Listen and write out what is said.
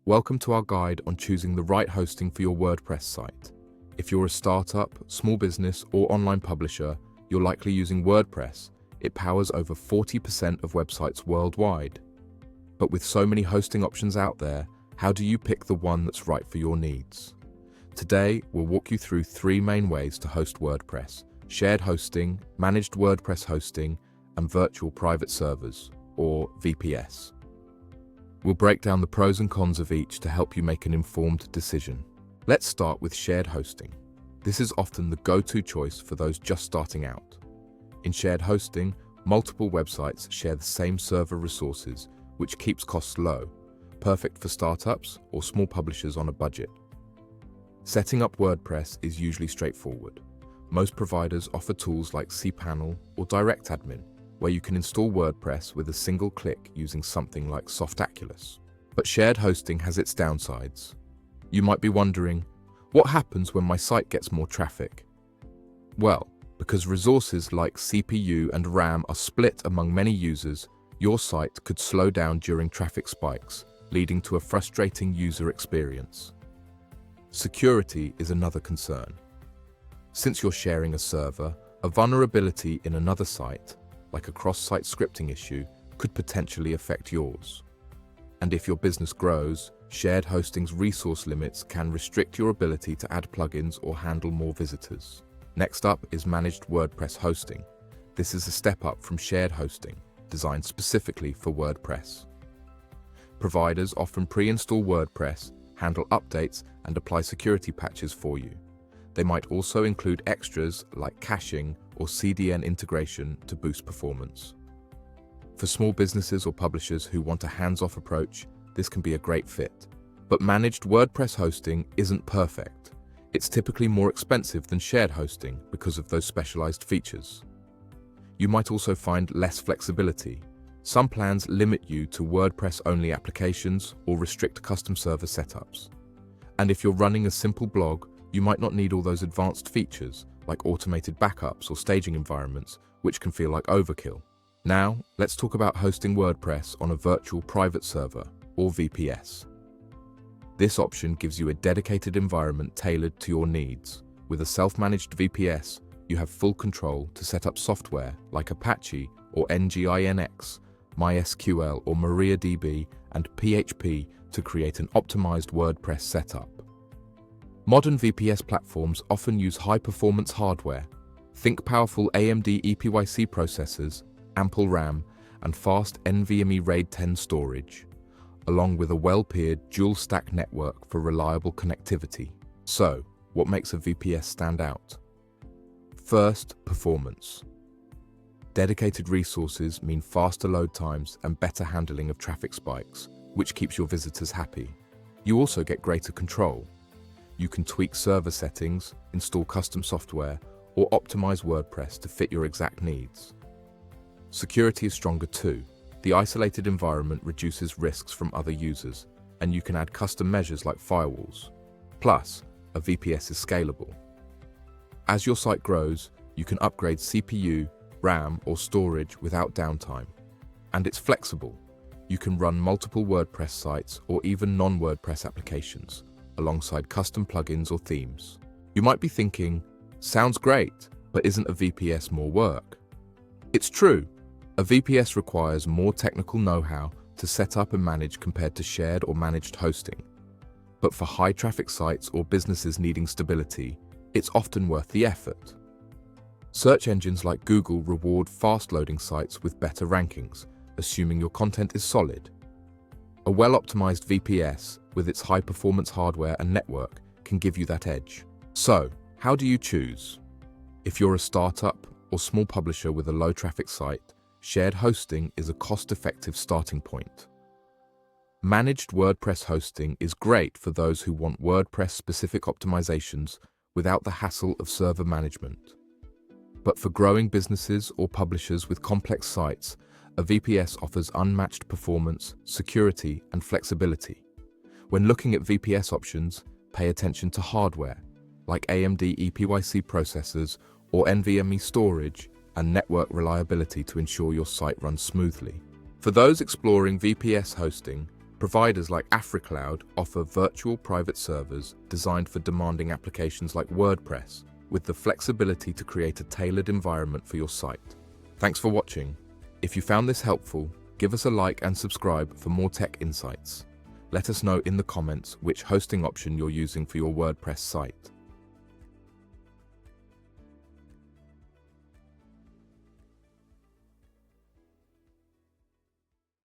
Welcome to our guide on choosing the right hosting for your WordPress site. If you're a startup, small business, or online publisher, you're likely using WordPress. It powers over 40% of websites worldwide. But with so many hosting options out there, how do you pick the one that's right for your needs? Today, we'll walk you through 3 main ways to host WordPress: shared hosting, managed WordPress hosting, and virtual private servers, or VPS. We'll break down the pros and cons of each to help you make an informed decision. Let's start with shared hosting. This is often the go-to choice for those just starting out. In shared hosting, multiple websites share the same server resources, which keeps costs low, perfect for startups or small publishers on a budget. Setting up WordPress is usually straightforward. Most providers offer tools like cPanel or DirectAdmin, where you can install WordPress with a single click using something like Softaculous. But shared hosting has its downsides. You might be wondering, what happens when my site gets more traffic? Well, because resources like CPU and RAM are split among many users, your site could slow down during traffic spikes, leading to a frustrating user experience. Security is another concern. Since you're sharing a server, a vulnerability in another site, like a cross-site scripting issue, could potentially affect yours. And if your business grows, shared hosting's resource limits can restrict your ability to add plugins or handle more visitors. Next up is managed WordPress hosting. This is a step up from shared hosting, designed specifically for WordPress. Providers often pre-install WordPress, handle updates, and apply security patches for you. They might also include extras like caching or CDN integration to boost performance. For small businesses or publishers who want a hands-off approach, this can be a great fit. But managed WordPress hosting isn't perfect. It's typically more expensive than shared hosting because of those specialized features. You might also find less flexibility. Some plans limit you to WordPress-only applications or restrict custom server setups. And if you're running a simple blog, you might not need all those advanced features like automated backups or staging environments, which can feel like overkill. Now, let's talk about hosting WordPress on a virtual private server, or VPS. This option gives you a dedicated environment tailored to your needs. With a self-managed VPS, you have full control to set up software like Apache or Nginx, MySQL or MariaDB, and PHP to create an optimized WordPress setup. Modern VPS platforms often use high-performance hardware. Think powerful AMD EPYC processors, ample RAM, and fast NVMe RAID 10 storage, along with a well-paired dual-stack network for reliable connectivity. So, what makes a VPS stand out? First, performance. Dedicated resources mean faster load times and better handling of traffic spikes, which keeps your visitors happy. You also get greater control. You can tweak server settings, install custom software, or optimize WordPress to fit your exact needs. Security is stronger too. The isolated environment reduces risks from other users, and you can add custom measures like firewalls. Plus, a VPS is scalable. As your site grows, you can upgrade CPU, RAM, or storage without downtime. And it's flexible. You can run multiple WordPress sites or even non-WordPress applications, alongside custom plugins or themes. You might be thinking, sounds great, but isn't a VPS more work? It's true. A VPS requires more technical know-how to set up and manage compared to shared or managed hosting. But for high-traffic sites or businesses needing stability, it's often worth the effort. Search engines like Google reward fast-loading sites with better rankings, assuming your content is solid. A well-optimized VPS, with its high-performance hardware and network, can give you that edge. So, how do you choose? If you're a startup or small publisher with a low-traffic site, shared hosting is a cost-effective starting point. Managed WordPress hosting is great for those who want WordPress-specific optimizations without the hassle of server management. But for growing businesses or publishers with complex sites, a VPS offers unmatched performance, security, and flexibility. When looking at VPS options, pay attention to hardware, like AMD EPYC processors or NVMe storage, and network reliability to ensure your site runs smoothly. For those exploring VPS hosting, Providers like AfriCloud offer virtual private servers designed for demanding applications like WordPress, with the flexibility to create a tailored environment for your site. Thanks for watching. If you found this helpful, give us a like and subscribe for more tech insights. Let us know in the comments which hosting option you're using for your WordPress site.